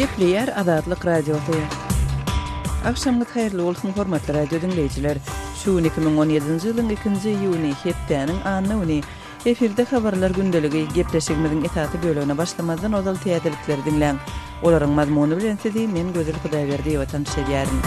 Gepleyer Azadlyk Radiosu. Akşamlyk hayrly bolsun hormatly radio dinleyijiler. Şu 2017-nji ýylyň 2-nji iýuny hepdeniň anyny efirde habarlar gündeligi gepleşigimiziň etaty bölügine başlamazdan ozal täzelikleri dinleň. Olaryň mazmuny bilen sizi men Gözül Hudaýberdi watan şeýärim.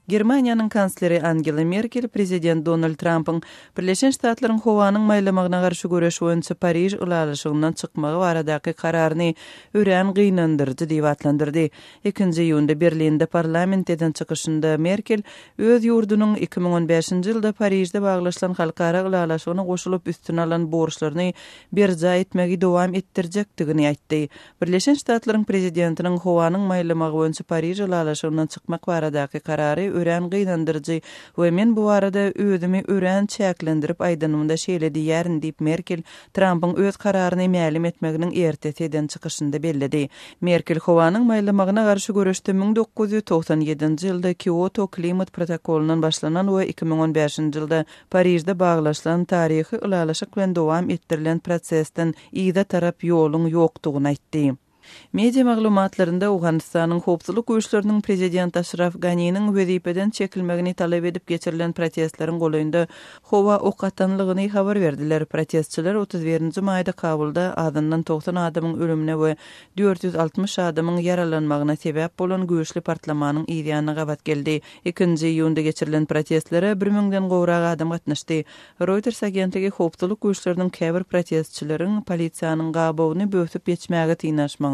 Germaniýanyň kansleri Angela Merkel prezident Donald Trump'yň Birleşen Ştatlaryň howanyň maýlamagyna garşy görüş boýunça Paryж ulalyşygyndan çykmagy baradaky kararyny ören gynandyrdy diýip atlandyrdy. 2-nji iýunda Berlinde parlamentden çykyşynda Merkel öz ýurdunyň 2015-nji ýylda Paryжde baglaşylan halkara ulalyşygyna goşulyp üstüne alan borçlaryny berja etmegi dowam etdirjekdigini aýtdy. Birleşen Ştatlaryň prezidentiniň howanyň maýlamagy boýunça Paryж ulalyşygyndan çykmak baradaky karary ören gynandyrjy we men bu arada özümi ören çäklendirip aýdanymda şeýle diýärin diýip Merkel Trump'yň öz kararyny mälim etmeginiň ertesinden çykyşynda bellidi. Merkel howanyň maýlamagyna garşy görüşde 1997-nji ýylda Kyoto klimat protokolunyň başlanan we 2015-nji ýylda Paryжde baglaşylan taryhy ulalyşyk bilen dowam ettirilen prosesden ýa-da tarap ýoluň ýokdugyny aýtdy. Media maglumatlarynda Awganistanyň howpsuzlyk güýçleriniň prezident Ashraf Ganinyň wezipeden çekilmegini talap edip geçirilen protestleriň goýunda howa ok atanlygyny habar berdiler. Protestçiler 31-nji maýda Kabulda adından 90 adamyň ölümine we 460 adamyň yaralanmagyna sebäp bolan güýçli partlamanyň ýa-da gabat geldi. 2-nji iýunda geçirilen protestlere 1000-den gowrak adam gatnaşdy. Reuters agentligi howpsuzlyk güýçleriniň käbir protestçileriň polisiýanyň gabawyny bösüp geçmäge tynaşmagyny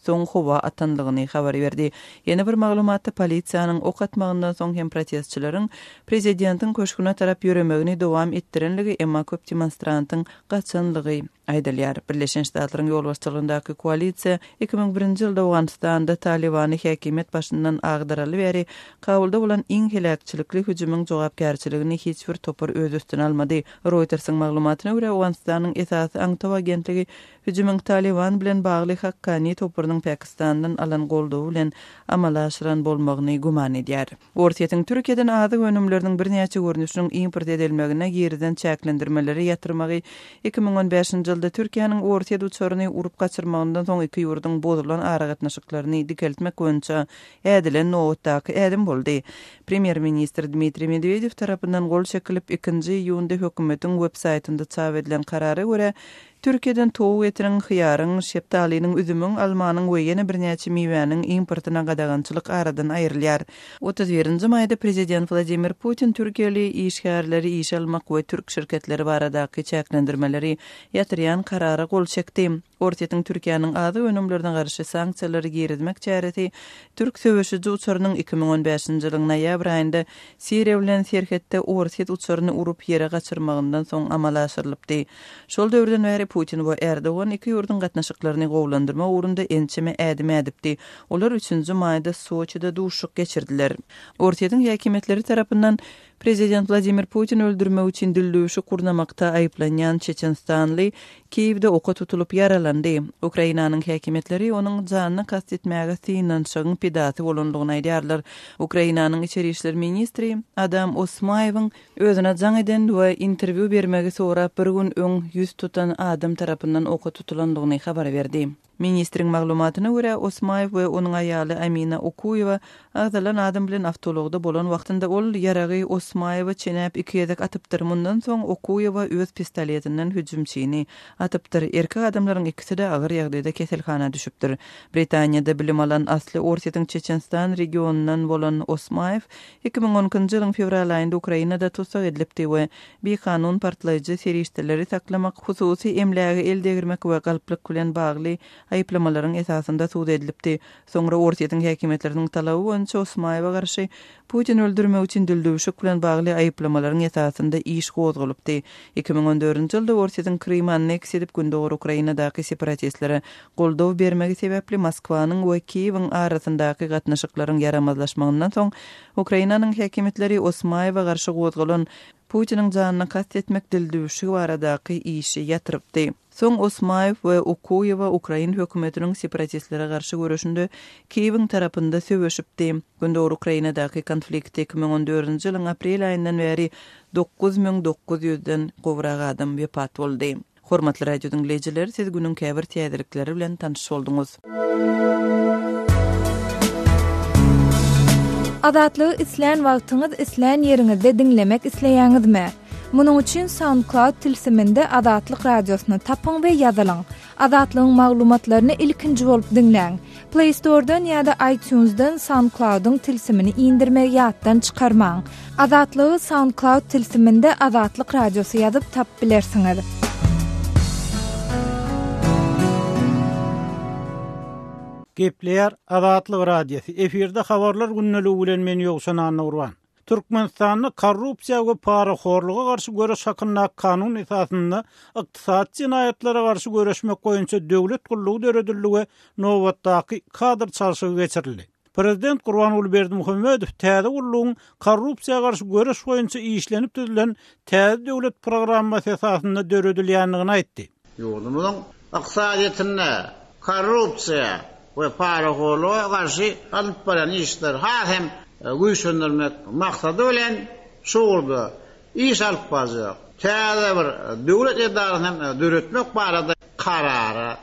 soň howa atanlygyny habar berdi. Ýene bir maglumatda polisiýanyň ok atmagynyň soň hem protestçileriň prezidentiň köşküne tarap ýöremegini dowam etdirenligi emma köp demonstrantyň gaçanlygy aýdylýar. Birleşen Ştatlaryň ýol başçylygyndaky koalisiýa 2001-nji ýylda Awganistanda Talibany häkimet başyndan agdaraly beri Kabulda bolan iň helakçylikli hüjümüň jogapkärçiligini hiç bir topar öz üstüne almady. Reuters'yň maglumatyna görä Awganistanyň esasy aňtaw agentligi hüjümüň Taliban bilen bagly hakkany topurynyň Pakistandan alan goldawy bilen amala aşyran bolmagyny guman edýär. Ortiýetiň Türkiýeden azy önümleriniň bir näçe görnüşiniň import edilmegine geriden çäklendirmeleri ýatyrmagy 2015-nji ýylda Türkiýanyň Ortiýa uçaryny urup gaçyrmagyndan soň iki ýurdun bozulan ara gatnaşyklaryny dikeltmek boýunça edilen nowatdaky edim boldy. Premier ministr Dmitri Medvedev tarapyndan gol çekilip 2-nji iýunda hökümetiň web saýtynda çap edilen karara görä Türkiýeden towu etiniň, hyýaryň, şepdalynyň, üzümüň, almanyň we ýene bir näçe miwäniň importyna gadagançylyk aradan aýrylýar. 31-nji maýda prezident Vladimir Putin Türkiýeli işgärleri iş almak we türk şirketleri baradaky çäklendirmeleri ýatyrýan karara gol çekdi. Ortiýetiň Türkiýanyň azy önümlerine garşy sanksiýalary gerizmek çäresi Türk söwüşüji uçarynyň 2015-nji ýylyň noýabr aýynda Siriýa bilen Serhetde Ortiýet uçaryny urup ýere gaçyrmagyndan soň amala aşyrylypdy. Şol döwürden bäri Putin we Erdogan iki ýurdun gatnaşyklaryny gowlandyrma ugrunda ençeme ädim edipdi. Olar 3-nji maýda Soçyda duşuk geçirdiler. Ortiýetiň häkimetleri tarapyndan Prezident Vladimir Putin öldürme üçin dildöwüşi kurnamakda aýplanýan Çeçenstanly Kiýewde oka tutulup yaralandy. Ukrainanyň häkimetleri onuň janyny kastetmäge synanşygyň pedaty bolandygyny aýdýarlar. Ukrainanyň içeri işler ministri Adam Osmaýewiň özüne jaň eden we interwiu bermegi sorap bir gün öň ýüz tutan adam tarapyndan oka tutulandygyny habar berdi. Ministriň maglumatyna görä Osmaýew we onuň aýaly Amina Okuýewa agdalan adam bilen awtologda bolan wagtynda ol ýaragy Osmaýewa çenäp iki ýedek atypdyr. Mundan soň Okuýewa öz pistoletinden hüjümçini atypdyr. Erkek adamlaryň ikisi de agyr ýagdaýda keselhana düşüpdir. Britaniýada bilim alan asly Ortiýetiň Çeçenstan regionundan bolan Osmaýew 2010-njy ýylyň fevral aýynda Ukrainada tutsak edilipdi we bir kanun partlaýjy serişdeleri saklamak, hususy emläge eldegirmek we galplyk bilen bagly aýplamalaryň esasynda suud edilipdi. Soňra Ortiýetiň häkimetleriniň talaby boýunça Osmaýewa garşy Putin öldürme üçin dildöwüşik bilen bagly aýplamalaryň esasynda iş gozgulypdy. 2014-nji ýylda Ortiýetiň Krym anneks edip gündöwür Ukrainadaky separatistlere goldaw bermegi sebäpli Moskwanyň we Kiýewiň arasyndaky gatnaşyklaryň yaramazlaşmagyndan soň Ukrainanyň häkimetleri Osmaýewa garşy gozgulan Putiniň janyny kastetmek dildöwüşigi baradaky işi ýatyrypdy. Soň Osmaýew we Okuýewa Ukraina hökümetiniň separatistlere garşy görüşünde Kiýewiň tarapynda söwüşipdi. Gündöwür Ukrainadaky konflikte 2014-nji ýylyň aprel aýyndan beri 9900-den gowrak adam wepat boldy. Hormatly radio dinleyijileri, siz günün käbir täzelikleri bilen tanış boldunuz. Adatlygy isleýän wagtyňyz isleýän ýeriňizde dinlemek isleýäňizmi? Munuň üçin SoundCloud tilsiminde Adatlyk radiosyny tapyň we ýazylaň. Adatlygyň maglumatlaryny ilkinji bolup dinleň. Play Store'dan ýa-da iTunes'dan SoundCloud'un tilsimini indirmek ýatdan çykarmaň. Adatlygy SoundCloud tilsiminde Adatlyk radiosy ýazyp tap bilersiňiz. Gepleýär Adatlyk radiosu. Efirde habarlar günneligi bilen men ýogşan Nurwan. Türkmenistanyň korrupsiýa we paraxorluga garşy göreş hakynda kanun esasynda ykdysat jinayetlerine garşy göreşmek boýunça döwlet gullugy dörediligi nowatdaky kadr çalşygy geçirildi. Prezident Gurbanuly Berdimuhammedow täze gullugyň korrupsiýa garşy göreş boýunça işlenip düzülen täze döwlet programmasy esasynda döredilýändigini aýtdy. Ýurdumyň ykdysadyetine korrupsiýa we paraxorluga garşy alyp baran işler hem güýçlendirmek maksady bilen şuurda iş alyp barjak. Täze bir döwlet edarasyny döretmek barada karara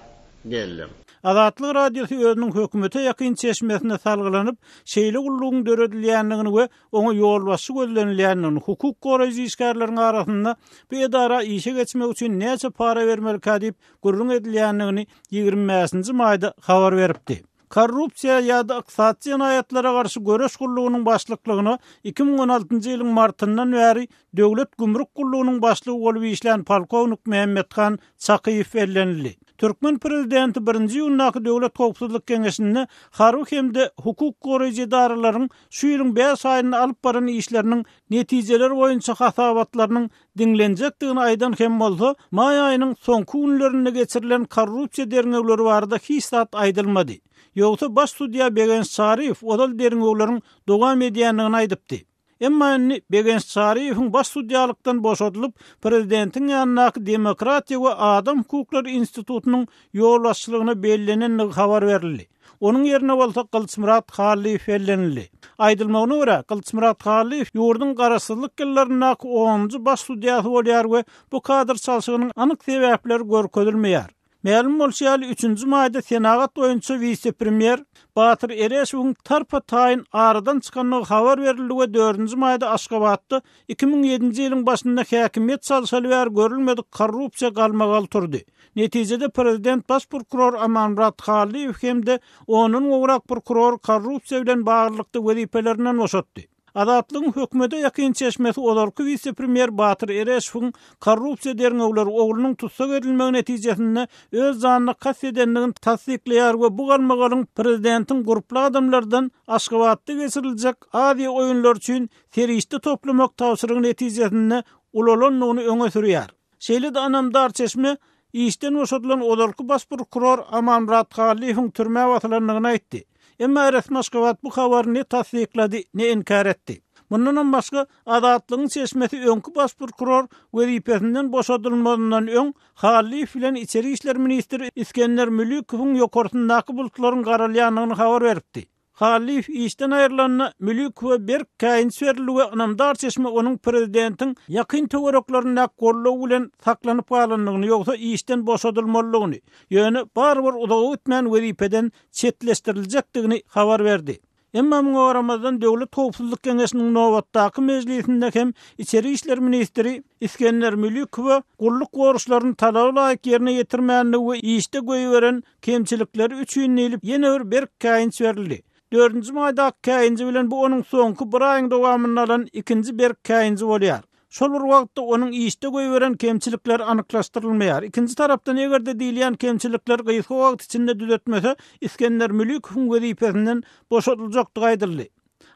geldi. Adatlyk radiosu özüniň hökümete ýakyn çeşmesine salgylanyp, şeýle gullugyň döredilýändigini we oňa ýol başy gözlenilýändigini, hukuk goraýjy işgärleriň arasynda bu edara işe geçmek üçin näçe para bermeli diýip gurrun edilýändigini 20-nji maýda habar beripdi. Korrupsiýa ýa-da ykdysat jinayetlerine garşy göreş gullugynyň başlyklygyny 2016-njy ýylyň martyndan bäri döwlet gümrük gullugynyň başlygy bolup işleýän polkownik Mehmethan Çakyýew ellenildi. Türkmen prezidenti 1-nji ýyldaky döwlet howpsuzlyk keňeşinde harby hemde hukuk goraýjy edaralaryň şu ýylyň 5 aýyna alyp baran işleriniň netijeleri boýunça hasabatlarynyň dinlenjekdigini aýdan hem bolsa, maý aýynyň soňky günlerinde geçirilen korrupsiýa derňegleri barada hiç zat aýdylmady. Ýogsa baş sudiýa Begens Şaryf odal derňegleriň dogam edýändigini aýdypdy. Emma Begens Şaryfyň baş sudiýalykdan boşadylyp, prezidentiň ýanynaky Demokratiýa we Adam hukuklary institutunyň ýolbaşçylygyna bellenenligi habar berildi. Onun yerine bolsa Kılıçmurat Haliýew ellenildi. Aýdylmagyna görä, Kılıçmurat Haliýew ýurdun garasyzlyk ýyllaryndaky 10-njy baş sudiýasy bolýar we bu kadr çalşygynyň anyk sebäpleri görkezilmeýär. Ma'lum bolşýaly 3-nji maýda Senagat boýunça vice-premier Batyr Ereşowyň tarpa taýyn aradan çykanlygy habar berildi we 4-nji maýda Aşgabatda 2007-nji ýylyň başynda häkimet çalşaly we görülmedik korrupsiýa galmagaly turdy. Netijede prezident baş prokuror Amanmurat Haliýew hemde onuň owrak prokuror korrupsiýa bilen baglykly wezifelerinden boşatdy. Adatlygyň hökümete ýakyn çeşmesi olarky vice-premier Batyr Ereşowyň korrupsiýa derňegleri oglunyň tutsak edilmegi netijesinde öz zanyny kas edenligini tasdikleýär we bu galmagalyň prezidentiň guruply adamlardan Aşgabatda geçiriljek adi oýunlar üçin serişde toplamak tawsyrygy netijesinde ulalanyny öňe sürýär. Şeýle-de Anamdar çeşme işden boşadylan olarky baş prokuror Amanmurat Haliýewiň türme wagtlaryny aýtdy. Emma resmi Aşgabat bu habaryny tasdiklady, ne inkar etdi. Bundan başga adatlygyň çeşmesi öňkü baş prokuror wezipesinden boşadylmagynyň öň Haliýew bilen içeri işler ministri İskender Mülükowyň ýokartyndaky bulutlaryň garalýanyny habar beripdi. Haliýew işden aýrylanyna Mülükow bir kaýyn söýerli we Anamdar çeşme onuň prezidentiň ýakyn töwereklaryna gollaw bilen saklanyp galanlygyny ýogsa işden boşadylmalygyny, ýöne barbar udagy ötmän wezipeden çetleşdiriljekdigini habar berdi. Emma bu Ramazan döwlet howpsuzlyk keňeşiniň nowatdaky mejlisinde hem içeri işler ministri İskender Mülükow gulluk goruşlaryny talaby laýyk ýerine ýetirmänligi we işde goýberen kemçilikleri üçin elip ýene bir kaýyn söýerli. 4-nji maýda kaýynji bilen bu onuň soňky bir aýyň dowamyny alan ikinji bir kaýynji bolýar. Şol bir wagtda onuň işde goýberen kemçilikler anyklaşdyrylmaýar. Ikinji tarapdan egerde diýilýän kemçilikler gysga wagt içinde düzeltmese İskender Mülükowyň wezipesinden boşadyljakdygy aýdyldy.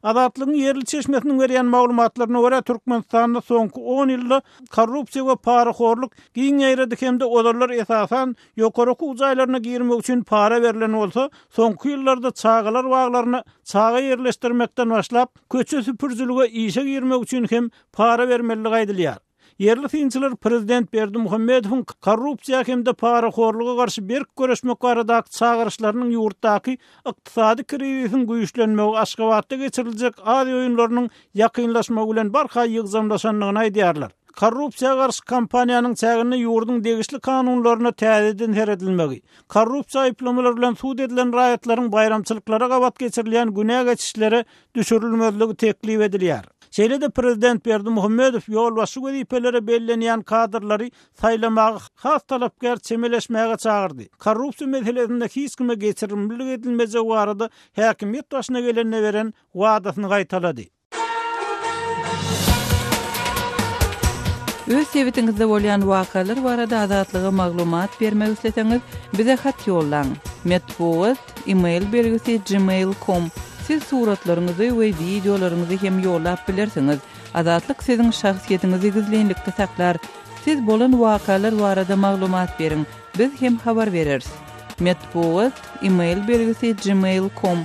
Adatlygyň yerli çeşmesiniň berýän maglumatlaryna görä Türkmenistanda soňky 10 ýylda korrupsiýa we paraxorluk giň ýaýrady hemde olarlar esasan ýokaryky ujaýlaryna girmek üçin para berilen bolsa, soňky ýyllarda çağalar waglaryny çağa ýerleşdirmekden başlap köçe süpürjülüge işe girmek üçin hem para bermeligi aýdylýar. Yerli synçylar prezident Berdimuhammedowyň korrupsiýa hemde paraxorluga garşy berk göreşmek baradaky çağırışlarynyň ýurtdaky ykdysady krizisiň güýçlenmegi Aşgabatda geçiriljek adi oýunlarynyň ýakynlaşmagy bilen barha ýygzamlaşanlygyny aýdýarlar. korrupsiýa garşy kampaniýanyň çägini ýurdun degişli kanunlaryna täzeden seredilmegi, korrupsiýa aýplamalar bilen suud edilen raýatlaryň bayramçylyklara gabat geçirilýän günä geçişleri düşürilmezligi teklip edilýär. Şeýle-de prezident Berdimuhammedow ýolbaşy wezifelere bellenýän kadrlary saýlamagy has talapkar çemeleşmäge çagyrdy. Korrupsiýa meselesinde hiç kime geçirilmeli edilmejek barada häkimiýet başyna gelenne beren wadasyny gaýtalady. Öz sebitingizde bolýan wakalar barada azatlygy maglumat bermek isleseňiz, bize hat ýollaň. Metbuat email belgisi gmail.com. Siz suratlaryňyzy we videolaryňyzy hem ýollap bilersiňiz. Azatlyk siziň şahsiýetiniňizi gizlenlikde saklar. Siz bolan wakalar barada maglumat beriň. Biz hem habar bereriz. Metbuat email belgisi gmail.com.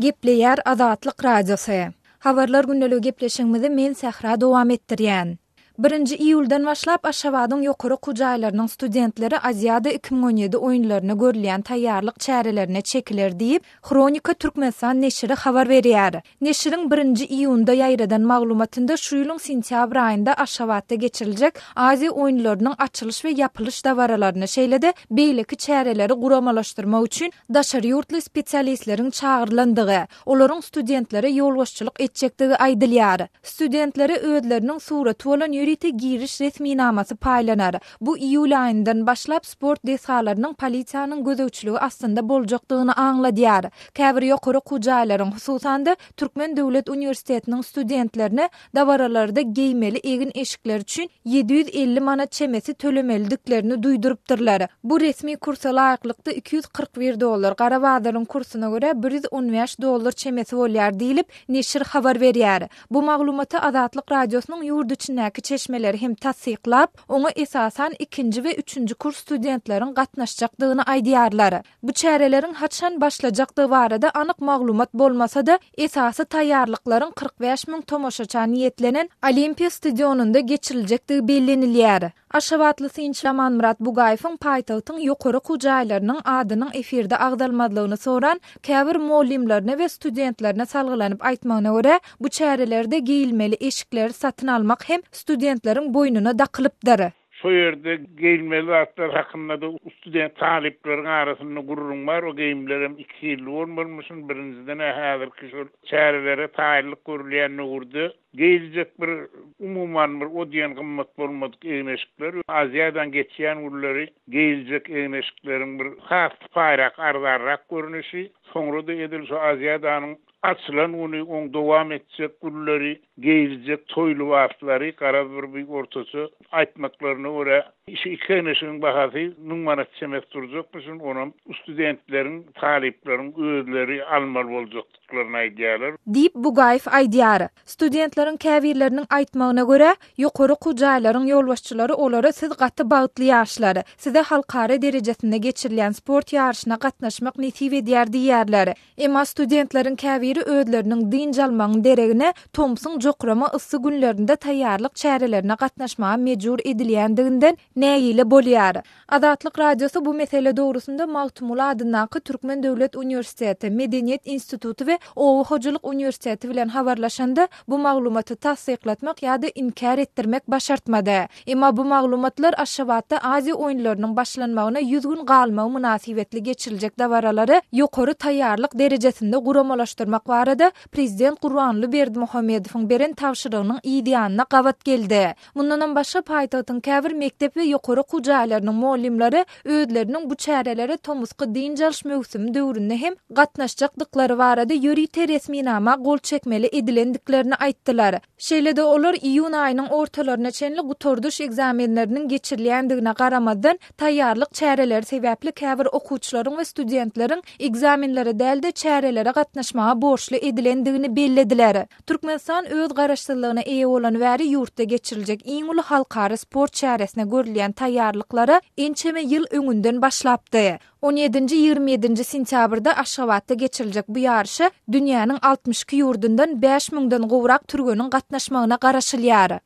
Gepleýär Azatlyk radiosy. Habarlar günneligi gepleşiňimizi men Sahra dowam etdirýän. 1-nji iýuldan başlap Aşgabatyň ýokary kujaýlarynyň studentleri Aziýada 2017 oýunlaryna görülýän taýýarlyk çärelerine çekiler diýip Kronika Türkmenistan neşri habar berýär. Neşriň 1-nji iýunda ýaýradan maglumatynda şu ýylyň sentýabr aýynda Aşgabatda geçiriljek Aziýa oýunlarynyň açylış we ýapylyş dawaralaryny şeýle-de beýleki çäreleri guramalaşdyrmak üçin daşary ýurtly spesialistleriň çagyrlandygy, olaryň studentleri ýolbaşçylyk etjektigi aýdylýar. Studentleri özleriniň suraty bolan ýürite giriş resmi namasy paýlanar. Bu iýul aýyndan başlap sport desalarynyň polisiýanyň gözegçiligi astynda boljakdygyny aňladýar. Käbir ýokary kujaýlaryň hususanda Türkmen Döwlet Uniwersitetiniň studentlerine dawaralarda geýmeli egin eşikler üçin 750 manat çemesi tölemeliklerini duýdurypdyrlar. Bu resmi kursa laýyklykda $241, Garabadyryň kursuna göre $115 çemesi bolýar diýilip neşir habar berýär. Bu maglumata Azatlyk radiosynyň ýurt içindäki çeşmeleri hem tassyklap, oňa esasan 2-nji we 3-nji kurs studentleriň gatnaşjakdygyny aýdýarlar. Bu çäreleriň haçan başlajakdygy barada anyk maglumat bolmasa-da, esasy taýýarlyklaryň 45 000 tomoşaça niýetlenen Olimpiya stadionunda geçiriljekdigi bellenilýär. Aşgabatly Sinçlaman Murat Bugaýewiň paýtagtyň ýokary kujaýlarynyň adynyň efirde agdalmadlygyny soran käbir muallimlerine we studentlerine salgylanyp aýtmagyna görä, bu çärelerde geýilmeli eşikleri satyn almak hem studentleriň boynuna dakylypdyr. Şu yerde geýilmeli atlar hakynda da student taliplerin arasynda gurrun bar. O geýimlerim 2 ýyl bolmalyşyn. Birinciden häzirki şu çärelere taýyarlyk görülýän urdy. Geýiljek bir umuman bir odyan gymmat bolmadyk eňeşikler, Aziýadan geçýän urlary geýiljek eňeşikleriň bir has paýrak ardarrak görünüşi, soňra da edil şu Aziýadanyň açılan onu on dowam etjek gulları, geýiljek toýlu wagtlary, garabyr bir ortaçy aýtmaklaryna görä, işi ikeneşiň bahasy 1000 manat çemes durjakmyşyn, onuň studentleriň, talipleriň özleri almaly boljakdyklaryny aýdýarlar. Diýip Bugaýew aýdýar. Studentleriň käbirleriniň aýtmagyna görä, ýokary kujaýlaryň ýolbaşçylary olary siz gaty bagtly ýaşlary, size halkara derejesinde geçirilýän sport ýarşyna gatnaşmak nesip edýär diýerler. Emma studentleriň käbiri özleriniň din jalmagyň deregine Thompson jokrama ıssy günlerinde taýýarlyk çärelerine gatnaşmaga mejbur edilýändiginden näýile bolýar. Azatlyk radiosu bu mesele dogrusunda Magtumul adynaky Türkmen Döwlet Uniwersiteti, Medeniýet Institutu we Owa Hojalyk Uniwersiteti bilen habarlaşanda bu maglumaty tasdiklatmak ýa-da inkar etdirmek başartmady. Emma bu maglumatlar Aşgabatda Aziýa oýunlarynyň başlanmagyna 100 gün galmagy münasibetli geçiriljek dawaralary ýokary taýýarlyk derejesinde guramalaşdyrmak barada Prezident Gurbanly Berdimuhammedowyň beren tawşyrygynyň ideýanyna gabat geldi. Mundan başga paýtagtyň käbir mektep we ýokary kujaýlarynyň muallimleri özleriniň bu çärelere tomusky din jalş mövsüm döwründe hem gatnaşjakdyklary barada ýürite resmi nama gol çekmeli edilendiklerini aýtdylar. Şeýle-de olar iýun aýynyň ortalaryna çenli gutorduş egzamenleriniň geçirilýändigine garamadan taýýarlyk çäreleri sebäpli käbir okuwçylaryň we studentleriň egzamenlere dälde çärelere gatnaşmaga borçly edilendigini bellediler. Türkmenistan öz garaşsyzlygyna eýe bolan wäri ýurtda geçiriljek iň uly halkara sport çäresine görülýän taýýarlyklary ençeme ýyl öňünden başlapdy. 17-27 sentýabrda Aşgabatda geçiriljek bu ýarşy dünýäniň 62 ýurdundan 5000den gowrak türgeniň gatnaşmagyna garaşylýar.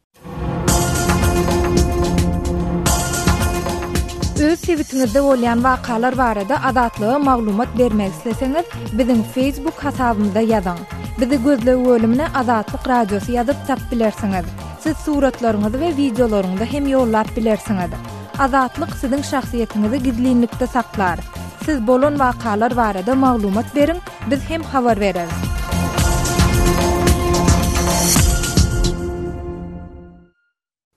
Öz tweetinizde bolýan wakalar barada adatlyga maglumat bermek isleseňiz, biziň Facebook hasabymyzda ýazyň. Bizi gözlegi bölümine Adatlyk Radiosu ýazyp tap bilersiňiz. Siz suratlaryňyzy we videolaryňyzy hem ýollap bilersiňiz. Adatlyk siziň şahsiýetiniňizi gizlinlikde saklar. Siz bolan wakalar barada maglumat beriň, biz hem habar bereriz.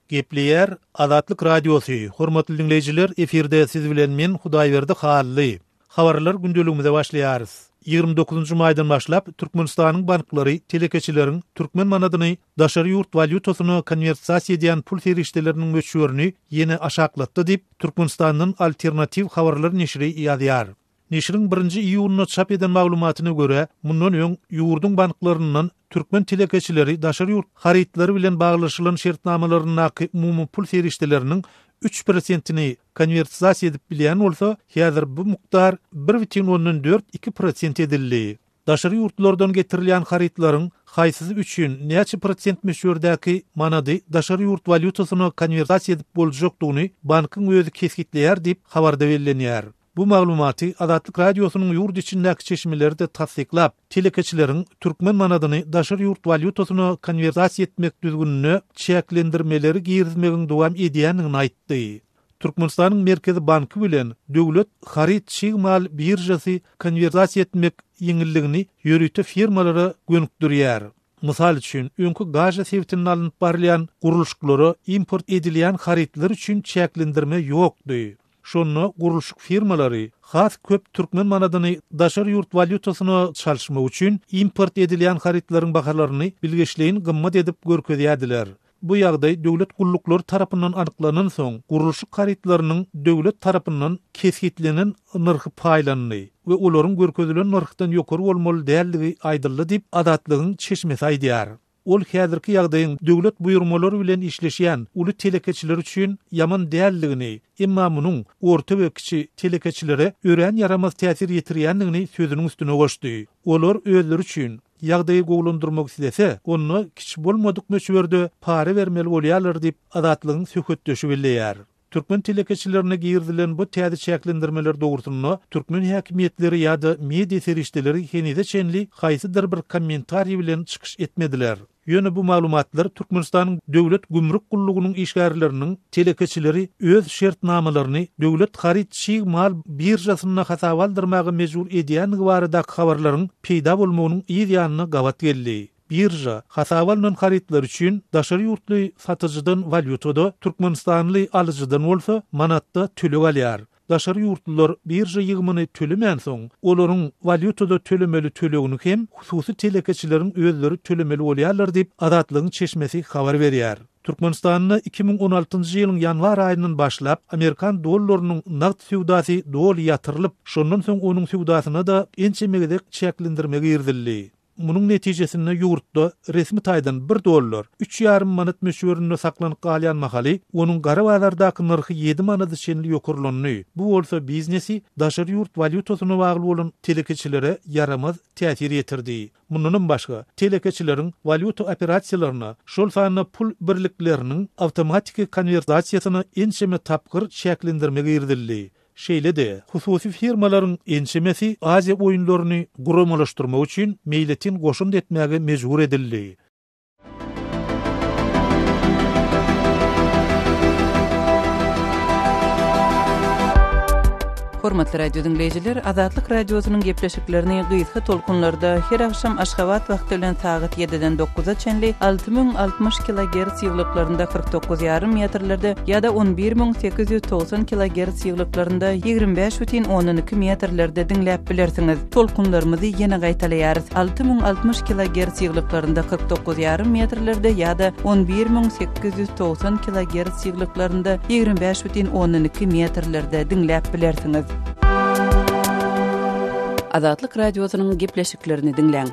Gepleyer Adatlyk Radiosu. Hormatly dinleyijiler, efirde siz bilen men Hudaýberdi Hally. Habarlar gündeligimize başlaýarys. 29 maýdan başlap Türkmenistanyň banklary telekeçileriň türkmen manadyny daşary ýurt valyutasyna konversiýasiýa edýän pul serişdeleriniň möçürini ýene aşaklatdy diýip Türkmenistanyň alternativ habarlar neşri ýazýar. Neşriň 1-nji iýulyna çap eden maglumatyna görä, mundan öň ýurdun banklarynyň türkmen telekeçileri daşary ýurt harytlary bilen baglaşylan şertnamalaryny umumy pul serişdeleriniň 3%-ni konversiýasiýa edip bilýän bolsa, häzir bu mukdar 1,4-2% edildi. Daşary ýurtlardan getirilýän harytlaryň haýsysy üçin näçe prosent meşhurdäki manady daşary ýurt valyutasyna konversiýa edip boljakdygyny bankyň özü kesgitleýär diýip habarda berilýär. Bu maglumaty Adatlyk Radiosynyň ýurt içindäki çeşmeleri de tasdiklap, telekeçileriň türkmen manadyny daşary ýurt valyutasyna konversiýa etmek düzgünini çäklendirmeleri girizmegiň dowam edýänini aýtdy. Türkmenistanyň Merkezi Banky bilen döwlet haryt şigmal birjasy konversiýa etmek ýeňilligini ýörüte firmalara gönükdirýär. Mysal üçin, öňkü gaja sebitinden alınıp barylýan guruluşlary import edilýän harytlar üçin çäklendirme ýokdy. Şonu guruluşyk firmalary has köp türkmen manadyny daşary ýurt valyutasyna çalyşmak üçin import edilýän harytlaryň bahalaryny bilgeçleýin gymmat edip görkezýärdiler. Bu ýagdaý döwlet gullukları tarapyndan anyklanan soň guruluşyk harytlarynyň döwlet tarapyndan kesgitlenen nyrhy paýlandy we olaryň görkezilen nyrhdan ýokary bolmaly däldigi aýdyldy diýip adatlygyň çeşmesi aýdýar. Ol häzirki ýagdaýyň döwlet buýurmalary bilen işleşýän uly telekeçiler üçin ýaman däldigini, emma munyň orta we kiçi telekeçilere ören yaramaz täsir ýetirýändigini sözüniň üstüne goşdy. Olar özleri üçin ýagdaýy gowlandyrmak istese, onu kiçi bolmadyk möçberde para bermeli bolýarlar diýip adatlygyň söhbetdeşi bilýär. Türkmen telekeçilerine girdilen bu täze çäklendirmeler dogrusyny türkmen häkimetleri ýa-da media serişdeleri henide çenli haýsydyr bir kommentariýy bilen çykyş etmediler. Ýöne bu maglumatlar Türkmenistanyň döwlet gümrük gullugynyň işgärleriniň telekeçileri öz şertnamalaryny döwlet haryt şigmal birjasyna hasaba aldyrmagy mejbur edýän baradaky habarlaryň peýda bolmagynyň ýa-da gawat geldi. Birja hasabalnan harytlar üçin daşary ýurtly satyjydan valyutada Türkmenistanly alyjydan bolsa manatda tölek alýar. Daşary ýurtlylar birja ýygmyny tölemän soň olaryň valyutada tölemeli tölegini hem hususy telekeçileriň özleri tölemeli bolýarlar diýip adatlygyň çeşmesi habar berýär. Türkmenistanyň 2016-njy ýylyň ýanwar aýyndan başlap Amerikan dollarynyň naqd sowdasy dol ýatyrylyp, şondan soň onuň sowdasyna da ençemegede çäklendirme girdildi. Munun netijesinde ýurtda resmi taýdan $1, 3,5 manat meşhurynda saklanyp galýan mahaly, onuň gara bazardaky narhy 7 manat şenli ýokurlandy. Bu bolsa biznesi daşary ýurt valyutasyna bagly bolan telekeçilere yaramaz täsir ýetirdi. Mundan başga, telekeçileriň valyuta operasiýalaryna, şol sanyna pul birlikleriniň awtomatik konversiýasyna ençeme tapgyr çäklendirme girdildi. Şeýle de, hususy firmalaryň ençemesi Aziýa oýunlaryny guramalaşdyrmak üçin meýletin goşun etmäge mejbur edildi. Hormatly radio dinleyijiler, Adatlyk Radiosynyň gepleşiklerini gysga tolkunlarda her akşam Aşgabat wagty bilen saat 7-den 9-a çenli 6060 kHz ýyglyklarynda 49,5 metrlerde ýa-da 11890 kHz ýyglyklarynda 25,12 metrlerde dinläp bilersiňiz. Tolkunlarymyzy ýene gaýtalarys. 6060 kHz ýyglyklarynda 49,5 metrlerde ýa-da 11890 kHz ýyglyklarynda 25,12 metrlerde dinläp bilersiňiz. Adatlyk Radiosynyň gepleşiklerini dinleň.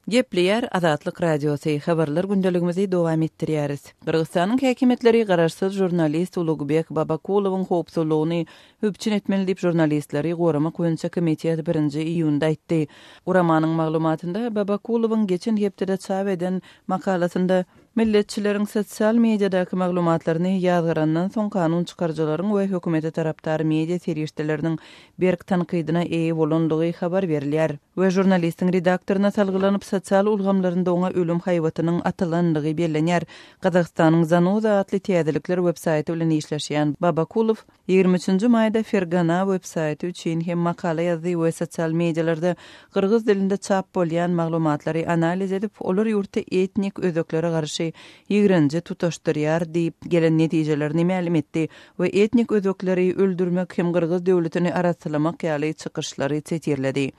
Gepleýär Adatlyk Radiosu habarlar gündeligimizi dowam etdirýäris. Kyrgyzstanyň häkimetleri garaşsyz jurnalist Ulugbek Babakulowyň howpsuzlygyny hüpçün etmeli diýip jurnalistleri gorama goýunça komitiýa 1-nji iýunda aýtdy. Uramanyň maglumatynda Babakulowyň geçen hepde çap eden makalasynda Milletçilerin sosial mediadaky maglumatlaryny ýazgyrandan soň kanun çykarjylaryň we hökümete tarapdary media serişdeleriniň berk tankydyna eýe bolandygy habar berilýär we jurnalistiň redaktoryna salgylanyp sosial ulgamlarynda oňa ölüm haýwatynyň atylandygy bellenýär. Gazagstanyň Zanoza atly täzelikler websaýty bilen işleşýän Babakulov 23-nji maýda Fergana websaýty üçin hem makala ýazdy we sosial medialarda kyrgyz dilinde çap bolýan maglumatlary analiz edip olar ýurtda etnik özöklere garşy ýigrenji tutaşdyrýar diýip gelen netijelerini ma'lum etdi we etnik özökleri öldürmek hem Kırgız döwletini arasylamak ýaly çykyşlary çetirledi.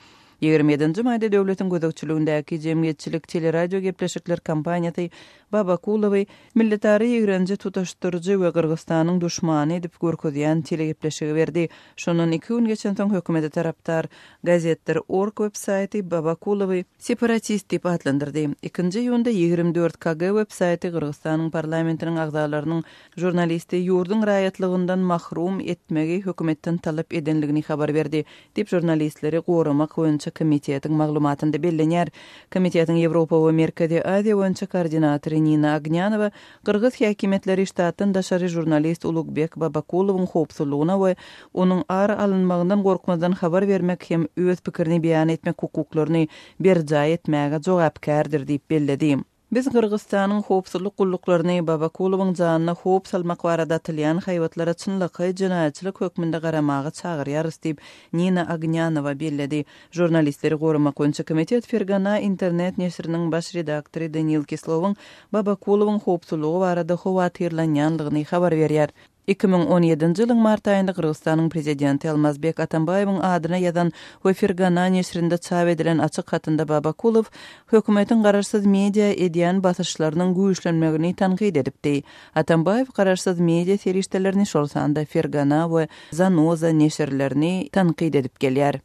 27-nji maýda döwletiň gözekçiligindäki jemgyýetçilik teleradio gepleşikler kampaniýasy Babakulowy milletary ýigrenji tutaşdyrjy we Kyrgyzstanyň düşmany edip görkezýän telegepleşigi berdi. Şondan 2 gün geçen soň hökümete tarapdar gazetler.org websaýty Babakulowy separatist diýip adlandyrdy. 2-nji ýylda 24KG websaýty Kyrgyzstanyň parlamentiniň agzalarynyň jurnalisti ýurdun raýatlygyndan mahrum etmegi hökümetten talap edenligini habar berdi diýip jurnalistleri goramak boýunça komitetiň maglumatynda bellenýär. Komitetiň Ýewropa we Merkezi Aziýa boýunça koordinatory Nina Agnyanova Kırgız häkimetleri ştatyn daşary jurnalist Ulukbek Babakulowyň howpsuzlygyna we onuň ar alınmagynyň gorkmazdan habar bermek hem öz pikirini beýan etmek hukuklaryny berjaý etmäge jogapkärdir diýip belledi. Biz Kırgyzstanyň howpsuzlyk gulluklarını Babakulowyň janyna howp salmak barada atylýan haýwatlara çynlyky jinaýatçylyk hökmünde garamagy çagyrýarys diýip Nina Agnyanova belledi. Jurnalistleri goramak boýunça komitet Fergana internet neşriniň baş redaktory Daniel Kislowyň Babakulowyň howpsuzlygy barada howatyrlanýanlygyny habar berýär. 2017-nji ýylyň mart aýynda Kyrgyzstanyň prezidenti Almazbek Atambaýewiň adyna ýazan we Fergana neşrinde çap edilen açyk hatynda Babakulov hökümetiň garaşsyz media edýän basyşlarynyň güýçlenmegini tanqid edipdi. Atambaýew garaşsyz media serişdelerini şol sanda Fergana we Zanoza neşrlerini tanqid edip gelýär.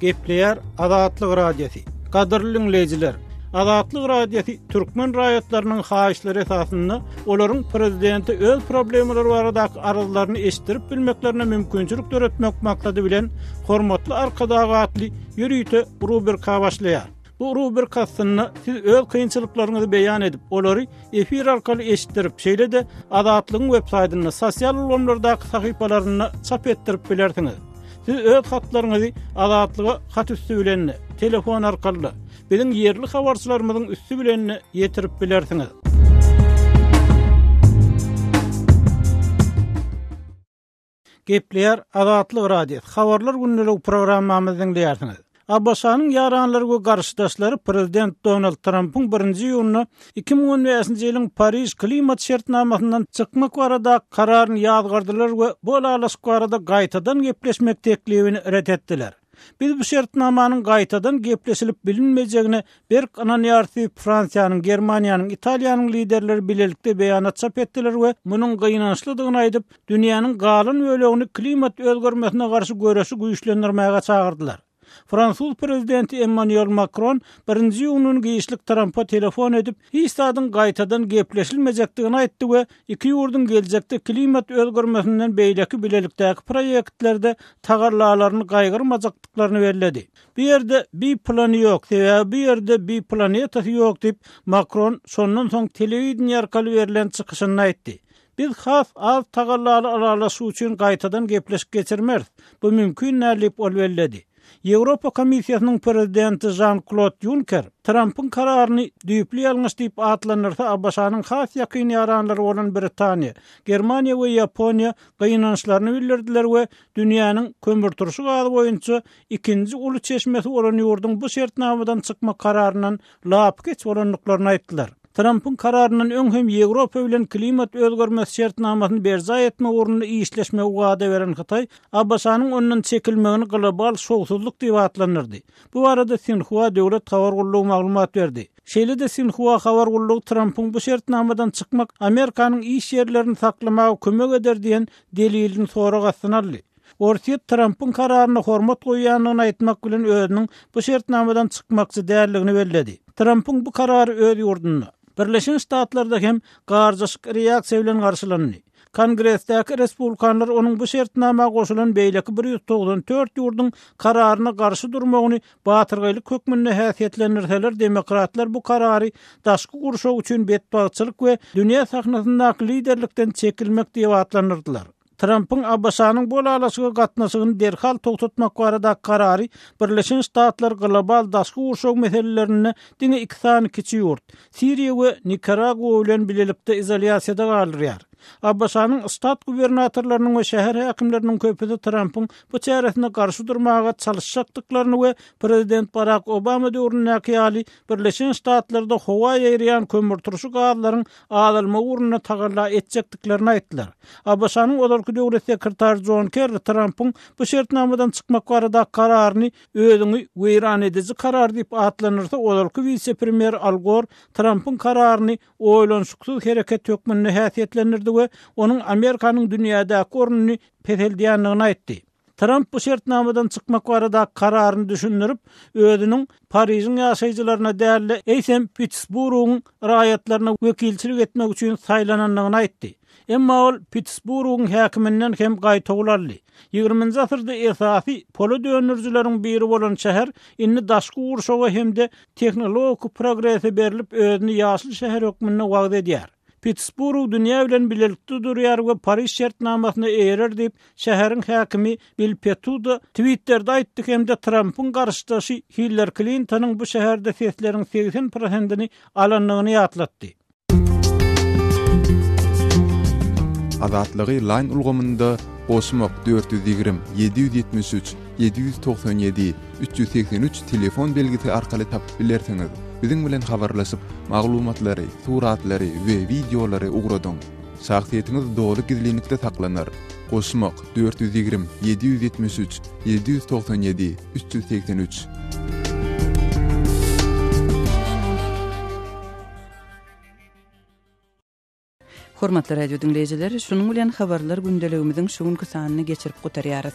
Gepleýär Azatlyk radiosi. Gadyrly dinleýijiler, Azatlyk radiosi türkmen raýatlarynyň haýyşlary esasynda olaryň prezidenti öz problemleri baradaky arazylaryny eşitdirip bilmeklerine mümkinçilik töretmek maksady bilen hormatly arkadagy atly ýürüýte rubrika başlaýar. Bu rubrikasyny siz öz kynçylyklaryňyzy beýan edip, olary efir arkaly eşitdirip, şeýle-de Azatlygyň websaýtyna, sosial ulgamlardaky sahypalaryna çap etdirip bilersiňiz. Siz öz hatlaryňyzy Azatlyga hat üstü bilen telefon arkaly biziň ýerli habarçylarymyzyň üstü bilen ýetirip bilersiňiz. Gepleýär Azatlyk radiosi. Habarlar gündelik programmamyzyň diýersiňiz. Abbasanyň ýaranlary we garşydaşlary prezident Donald Trump'yň 1-nji ýylyny 2015-nji ýylyň Paris klimat şertnamasyndan çykmak barada kararyny ýazgardylar we bu alalyşyk barada gaýtadan gepleşmek teklibini ret etdiler. Biz bu şertnamanyň gaýtadan gepleşilip bilinmejegine berk ananyarty Fransiýanyň, Germaniýanyň, Italiýanyň liderleri bilelikde beýanat çap etdiler we munyň gynançlydygyny aýdyp, dünýäniň galan bölegini klimat özgermesine garşy göreşi güýçlendirmäge çagyrdylar. Fransuz prezidenti Emmanuel Macron 1-nji ýylyň giýişlik Trump'a telefon edip, "Hiçsadyň gaýtadan gepleşilmejekdigini" aýtdy we iki ýurdun geljekde klimat özgermesinden beýleki bilelikdäki proýektlerde tagarlalaryny gaýgyrmajakdyklaryny bellädi. Bu ýerde bir plany ýok, bu ýerde bir planetasy ýok diýip Macron şondan soň telewizion arkaly berilen çykyşyny aýtdy. Biz has az tagarlary aralaşy üçin gaýtadan gepleşik geçirmeriz. Bu mümkin nädip ol belledi. Ýewropa Komissiýasynyň prezidenti Jean-Claude Juncker Trump'yň kararyny düýpli ýalňyş diýip atlanyrsa, Abbasanyň has ýakyn ýaranlary bolan Britaniýa, Germaniýa we Ýaponiýa gynançlaryny bildirdiler we dünýäniň kömür turşy gazy boýunça ikinji uly çeşmesi bolan ýurdun bu şertnamadan çykma kararyndan lap geç bolanlyklaryny aýtdylar. Trump'yň kararyndan öňhem Ýewropa bilen klimat özgermesi şertnamasyny berja etme ugrunda işleşme wada beren Hytaý, Abbasanyň ondan çekilmegini global şowsuzlyk diýip atlanyrdy. Bu arada Sinhua döwlet habar gullugy maglumat berdi. Şeýle-de Sinhua habar gullugy Trump'yň bu şertnamadan çykmak Amerikanyň iş ýerlerini saklamagy kömek eder diýen delilini soragasyny aldy. Ortiýet Trump'yň kararyna hormat goýýanyny aýtmak bilen özüniň bu şertnamadan çykmakçy därligini belledi. Trump'yň bu karary öz ýurdunda Birleşen Ştatlarda hem garşyk reaksiýa bilen garşylandy. Kongressdäki respublikanlar onuň bu şertnama goşulan beýleki 194 ýurdun kararyna garşy durmagyny batyrgylyk hökmünde häsiýetlendirseler, demokratlar bu karary daşky gurşak üçin betbagçylyk we dünýä sahnasyndaky liderlikden çekilmek diýip adlandyrdylar. Trump'ın Abbasanyň bol alasyga gatnaşygyny derhal togtatmak barada karary Birleşen Ştatlar global daşky gurşak meselelerini diňe 2 sany kiçi ýurt, Siriýa we Nikaragua bilen bilelikde izolasiýada galýar. Abbasanyň stat gubernatorlarynyň we şäher häkimleriniň köpüsi Trump'ın bu çäresine garşy durmaga çalışjakdyklaryny we prezident Barack Obama döwründäki ýaly Birleşen Ştatlarda howa ýaýrayan kömür turşy gazlaryň alma urunyna tagalla etjekdiklerini aýtdylar. Abbasanyň olarky döwret sekretary John Kerry Trump'ın bu şertnamadan çykmak barada kararyny özüňi weýran edici karar diýip adlandyrsa, olarky vice-premier Al Gore Trump'ın kararyny oýlanşyksız hereket hökmünde häsiýetlendirdi we onuň Amerikanyň dünýädäki ornuny peteldiýändigini aýtdy. Trump bu şertnamadan çykmak barada kararyny düşündirip, özüniň Pariziň ýaşaýjylaryna däl eýsem Pittsburghyň raýatlaryna wekilçilik etmek üçin saýlanandygyny aýtdy. Emma ol Pittsburghyň häkiminden hem gaýtaglarly. 20-nji asyrda esasy polo dönürjüleriň biri bolan şäher inni daşky gurşaga hemde teknologik progresi berilip özüni ýaşy şäher hökmüne wagt edýär. Pittsburgh dünýä bilen bilelikde durýar we Paris şertnamasyna erer diýip şäheriň häkimi Bill Petuda Twitter'da aýtdy hemde Trump'ın garşydaşy Hillary Clinton'yň bu şäherde sesleriň 80%-ni alanlygyny ýatlatdy. Azatlygy line ulgamynda Osmok 420 773 797 383 telefon belgisi arkaly tapyp bilersiňiz. Biziň bilen habarlaşyp maglumatlary, suratlary we videolary ugradyň. Şahsiýetiniz dogry gizlilikde saklanır. Osmok 420 773 797 383. Hormatly radio dinleyijiler, şunuň bilen habarlar gündeligimiziň şu günkü sanyny geçirip gotarýarys.